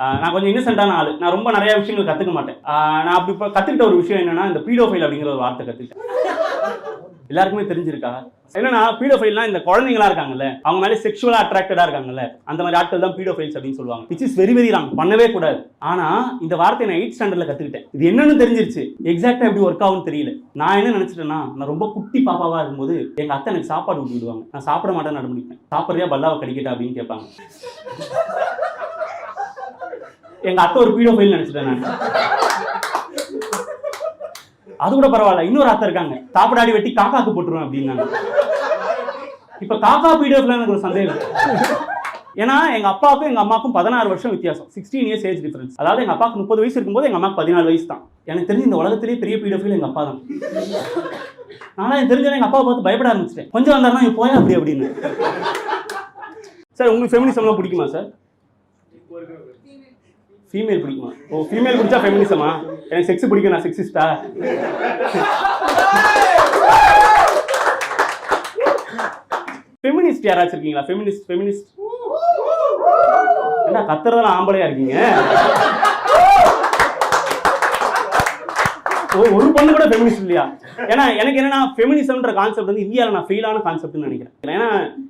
நான் கொஞ்சம் இன்னசென்ட்டான ஆள். நான் ரொம்ப நிறைய விஷயங்கள் கற்றுக்க மாட்டேன். நான் அப்படி இப்போ கற்றுக்கிட்ட ஒரு விஷயம் என்னன்னா, இந்த பீடோஃபைல் அப்படிங்கிற ஒரு வார்த்தை கற்றுக்கிட்டேன். எல்லாருக்குமே தெரிஞ்சிருக்கா? என்னன்னா பீடோஃபைல்னா இந்த குழந்தைங்களா இருக்காங்கல்ல, அவங்க மேலே செக்ஷுவலா அட்ராக்டடா இருக்காங்கல்ல, அந்த மாதிரி ஆட்கள் தான் பீடோஃபைல்ஸ் அப்படின்னு சொல்லுவாங்க. Which is very very wrong. பண்ணவே கூடாது. ஆனா இந்த வார்த்தையை நான் 8th ஸ்டாண்டர்ட்ல கத்துக்கிட்டேன். இது என்னன்னு தெரிஞ்சிருச்சு. எக்ஸாக்டா எப்படி ஒர்க் ஆகும்னு தெரியல. நான் என்ன நினைச்சிட்டேன்னா, நான் ரொம்ப குட்டி பாப்பாவா இருக்கும்போது எங்க அத்தை எனக்கு சாப்பாடு ஊட்டி விடுவாங்க. நான் சாப்பிட மாட்டேன்னு அடம்பிடிப்பேன். சாப்பிட்றியா பல்லாவை கடிக்கட்டா அப்படின்னு கேட்பாங்க. எங்க அத்தை ஒரு பீடோஃபைல் நினைச்சிட்டேன் நான். அது கூட பரவாயில்ல, இன்னொரு அத்தை இருக்காங்க, சாப்பிடாடி வெட்டி காக்காக்கு போட்டுருவேன் அப்படின்னாங்க. இப்ப காக்கா பீடோஃபைல் எனக்கு ஒரு சந்தேகம். ஏன்னா எங்க அப்பாவுக்கும் எங்க அம்மாவுக்கும் 16 வருஷம் வித்தியாசம், 16 இயர்ஸ் ஏஜ் டிஃபரன்ஸ். அதாவது எங்க அப்பாவுக்கு 30 வயசு இருக்கும்போது எங்க அம்மாவுக்கு 14 வயசு தான். எனக்கு தெரிஞ்சு இந்த உலகத்திலேயே பெரிய பீடோஃபைல் எங்க அப்பா தான். ஆனா எனக்கு தெரிஞ்சவங்க எங்க அப்பாவை பார்த்து பயப்பட ஆரம்பிச்சிட்டேன். கொஞ்சம் வந்தாருன்னா நீ போயா அப்படி அப்படின்னு. சார் உங்களுக்கு ஃபெமினிசம்லாம் பிடிக்குமா சார்? ஃபீமேல் பிடிக்குமா? ஓ, ஃபீமேல் பிடிச்சா ஃபெமினிசமா? எனக்கு செக்ஸ் பிடிக்கும், நான் செக்ஸிஸ்டா? ஃபெமினிஸ்ட் யாராச்சும் இருக்கீங்களா? ஃபெமினிஸ்ட் என்ன கத்துறதெல்லாம் ஆம்பளையா இருக்கீங்க? ஒரு பொண்ணு கூட ஃபெமினிஸ்ட் இல்லையா? ஏன்னா எனக்கு என்னன்னா ஃபெமினிசம்ன்ற கான்செப்ட் வந்து இந்தியாவில் நான் ஃபெயிலான கான்செப்ட்னு நினைக்கிறேன். ஏன்னா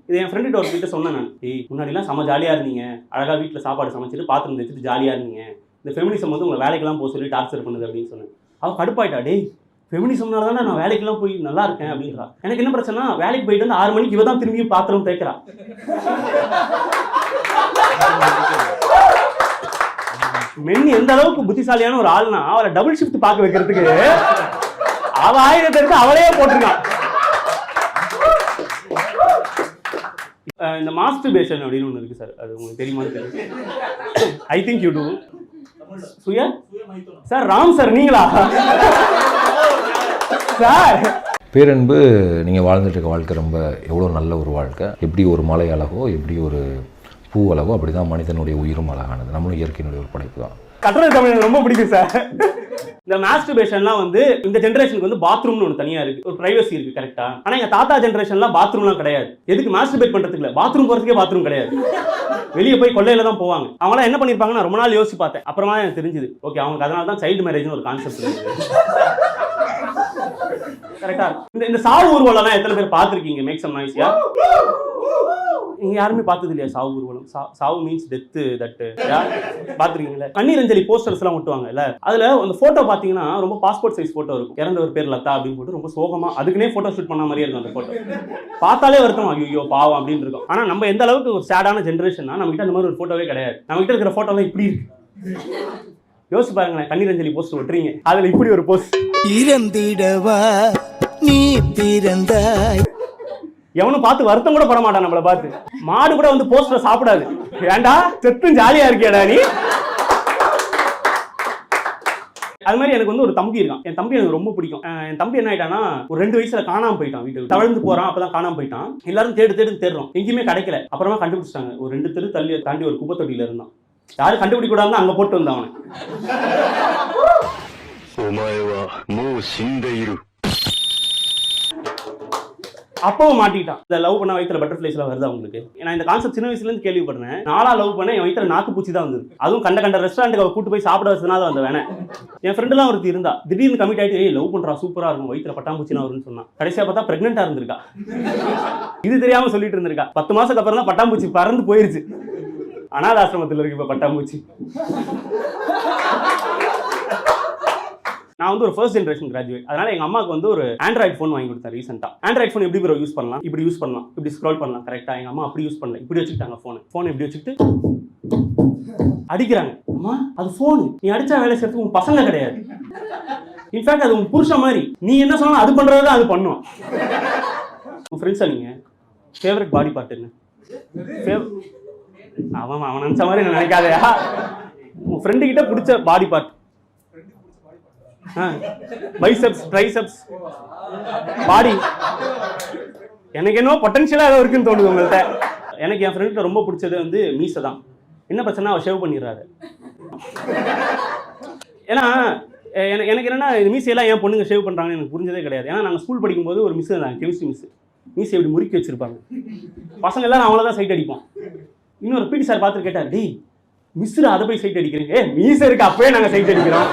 இது என் ஃப்ரெண்டு ஒரு கிட்ட சொன்னேன் நான். முன்னாடிலாம் செம்ம ஜாலியாக இருந்தீங்க, அழகாக வீட்டில் சாப்பாடு சமைச்சிட்டு பாத்திரம் வச்சுட்டு ஜாலியாக இருந்தீங்க. இந்த ஃபெமினிசம் வந்து உங்களை வேலைக்கெல்லாம் போக சொல்லி டார்ச்சர் பண்ணுது அப்படின்னு சொன்னேன். அவள் கடுப்பாயிட்டா, டேய் ஃபெமினிசம்னால தானே நான் வேலைக்கெல்லாம் போய் நல்லா இருக்கேன் அப்படின்றா. எனக்கு என்ன பிரச்சனை, வேலைக்கு போயிட்டு வந்து 6 மணிக்கு இவ தான் திரும்பியும் பாத்திரம் தேய்க்கிறா. மென் எந்த அளவுக்கு புத்திசாலியான ஒரு ஆள்னா அவளை டபுள் ஷிஃப்ட் பார்க்க வைக்கிறதுக்கு அவ ஆயுதத்தை எடுத்து அவளையே போட்டிருக்கான். இந்த மாஸ்டர்பேஷன் அப்படின்னு ஒன்று இருக்கு சார், அது உங்களுக்கு தெரியுமான்னு தெரியும். I think you too. சுயா சார், ராம் சார் நீங்களா சார்? பேரன்பு நீங்கள் வாழ்ந்துட்டு இருக்க வாழ்க்கை ரொம்ப எவ்வளோ நல்ல ஒரு வாழ்க்கை. எப்படி ஒரு மலை அழகோ, எப்படி ஒரு பூ அழகோ, அப்படி தான் மனிதனுடைய உயிரும் அழகானது. நம்மளும் இயற்கையினுடைய ஒரு படைப்பு தான். கட்டுறது தமிழ் எனக்கு ரொம்ப பிடிக்கும் சார். இந்த மாஸ்டர்பேஷன்லாம் வந்து இந்த ஜென்ரேஷனுக்கு வந்து பாத்ரூம்னு ஒன்று தனியாக இருக்கு, ஒரு பிரைவசி இருக்கு கரெக்டா. ஆனால் எங்கள் தாத்தா ஜென்ரேஷன்லாம் பாத்ரூம்லாம் கிடையாது. எதுக்கு மாஸ்டர்பேட் பண்ணுறதுக்கு இல்லை, பாத்ரூம் போகிறதுக்கே பாத்ரூம் கிடையாது. வெளியே போய் கொள்ளையில தான் போவாங்க. அவங்களாம் என்ன பண்ணியிருப்பாங்க நான் ரொம்ப நாள் யோசிச்சு பார்த்தேன். அப்புறமா எனக்கு தெரிஞ்சுது, ஓகே அவங்களுக்கு அதனால தான் சைல்டு மேரேஜ்னு ஒரு கான்செப்ட் இருக்கு. கரெக்டா. இந்த சாவு ஊர்வலம் எத்தனை பேர் பார்த்துருக்கீங்க? Make some noise. நீங்க யாருமே பார்த்தது இல்லையா சாவு ஊர்வலம்? சாவு மீன்ஸ் டெத். தட் பார்த்துருக்கீங்களா? கண்ணீர் அஞ்சலி போஸ்டர்ஸ் எல்லாம் ஒட்டுவாங்கல்ல, அதுல அந்த போட்டோ பாத்தீங்கன்னா ரொம்ப பாஸ்போர்ட் சைஸ் போட்டோ இருக்கும். இறந்தவர் பேர் லதா அப்படின்னு போட்டு ரொம்ப சோகமா அதுக்குன்னே போட்டோ ஷூட் பண்ண மாதிரியே இருக்கும். அந்த போட்டோ பார்த்தாலே வருத்தம், ஐயோ பாவம் அப்படின்னு இருக்கும். ஆனா நம்ம எந்த அளவுக்கு ஒரு சேடான ஜென்ரேஷன்னா நம்ம கிட்ட அந்த மாதிரி ஒரு போட்டோவே கிடையாது. நம்ம கிட்ட இருக்கிற போட்டோலாம் இப்படி இருக்கு. யோசிச்சு பாருங்களேன், கண்ணீர் அஞ்சலி போஸ்ட் ஒட்டுறீங்க, அதுல இப்படி ஒரு போஸ்ட். இறந்திடவா நீ பிறந்தாய். எவனும் பார்த்து வருத்தம் கூட பட மாட்டான் நம்மளை பார்த்து. மாடு கூட வந்து போஸ்டர் சாப்பிடாது. ஏண்டா செத்தும் ஜாலியா இருக்கியாடா நீ? அது மாதிரி எனக்கு வந்து ஒரு தம்பி இருக்கான். என் தம்பி எனக்கு ரொம்ப பிடிக்கும். என் தம்பி என்ன ஆயிட்டானா, ஒரு 2 வயசுல காணாம போயிட்டான். வீட்டுக்கு தவழ்ந்து போறான், அப்பதான் காணாம போயிட்டான். எல்லாரும் தேடுறோம், எங்கேயுமே கிடைக்கல. அப்புறமா கண்டுபிடிச்சிட்டாங்க. ஒரு 2 தெரு தாண்டி ஒரு குப்பை தொட்டியில இருந்தான். யாரும் கண்டுபிடிக்க கூடாதுன்னு அங்க போட்டு வந்தான் அவனை. அப்பவும் மாட்டிட்டான். இந்த லவ் பண்ண வயிற்றுல பட்டர்ஃப்ளைஸ்லாம் வருது அவங்களுக்கு. நான் இந்த கான்செப்ட் சின்ன வயசுல இருந்து கேள்விப்படுறேன். நாளா லவ் பண்ண என் வயிற்றுல நாக்கு பூச்சி தான் வந்தது. அதுவும் கண்ட ரெஸ்டாரண்ட்டுக்கு அவ கூட்டு போய் சாப்பிட வச்சதுனால வந்த வேணேன். என் ஃப்ரெண்டுலாம் ஒருத்தி இருந்தா, திடீர்னு கமிட் ஆயிட்டு லவ் பண்றா சூப்பரா இருக்கும், வயிற்றுல பட்டாம்பூச்சினா வரும்னு சொன்னா. கடைசியா பார்த்தா பிரெக்னெண்டா இருந்திருக்கா. இது தெரியாம சொல்லிட்டு இருந்திருக்கா. 10 மாசத்துக்கு அப்புறம் தான் பட்டாம்பூச்சி பறந்து போயிருச்சு. அனாத ஆசிரமத்தில் இருக்கு இப்ப பட்டாம்பூச்சி. நான் வந்து ஒரு ஃபர்ஸ்ட் ஜென்ரேஷன் கிராஜுவேட். அதனால எங்க அம்மாவுக்கு வந்து ஒரு ஆண்ட்ராய்டு ஃபோன் வாங்கி கொடுத்தேன் ரீசெண்டா. ஆண்ட்ராய்டு ஃபோன் எப்படி ப்ரோ யூஸ் பண்ணலாம், இப்படி யூஸ் பண்ணலாம், இப்படி ஸ்க்ரோல் பண்ணலாம். கரெக்டா எங்க அம்மா அப்படி யூஸ் பண்ணல, இப்படி வச்சுக்கிட்டாங்க ஃபோன் இப்படி வச்சுக்கிட்டு அடிக்கிறாங்க. அம்மா அது ஃபோன், நீ அடிச்சா வேலை செய்யறதுக்கு உங்க பசங்க கிடையாது. இன்ஃபேக்ட் அது உங்க புருஷன் மாதிரி, நீ என்ன சொன்னாலும் அது பண்றதுதான் அது பண்ணும். உங்க ஃப்ரெண்ட்ஸா நீங்க ஃபேவரட் பாடி பார்ட் என்ன? அவன் நினைச்ச மாதிரி நான் நினைக்காதயா. உன் ஃப்ரெண்டு கிட்ட பிடிச்ச பாடி பார்ட்? பைசெப்ஸ், ட்ரைசெப்ஸ், பாடி. எனக்கு என்ன பொட்டன்ஷியலா ஏதோ இருக்குன்னு தோணுது உங்கள்கிட்ட. எனக்கு என் ஃப்ரெண்ட்கிட்ட ரொம்ப பிடிச்சது வந்து மீசை தான். என்ன பிரச்சனை, அவர் ஷேவ் பண்ணிடுறாரு. ஏன்னா எனக்கு என்னன்னா இந்த மீசையெல்லாம் ஏன் பொண்ணுங்க ஷேவ் பண்றாங்கன்னு எனக்கு புரிஞ்சதே கிடையாது. ஏன்னா நாங்கள் ஸ்கூல் படிக்கும்போது ஒரு மிஸ் இருந்தாங்க, கெமிஸ்ட்ரி மிஸ். மீசை எப்படி முறுக்கி வச்சிருப்பாங்க. பசங்க எல்லாம் அவங்கள தான் சைட் அடிப்போம். இன்னொரு பிடி சார் பார்த்து கேட்டார், டேய் மிஸ்ரு அதை போய் சைட் அடிக்கிறீங்க. மீச இருக்கு அப்பவே நாங்க சைட் அடிக்கிறோம்.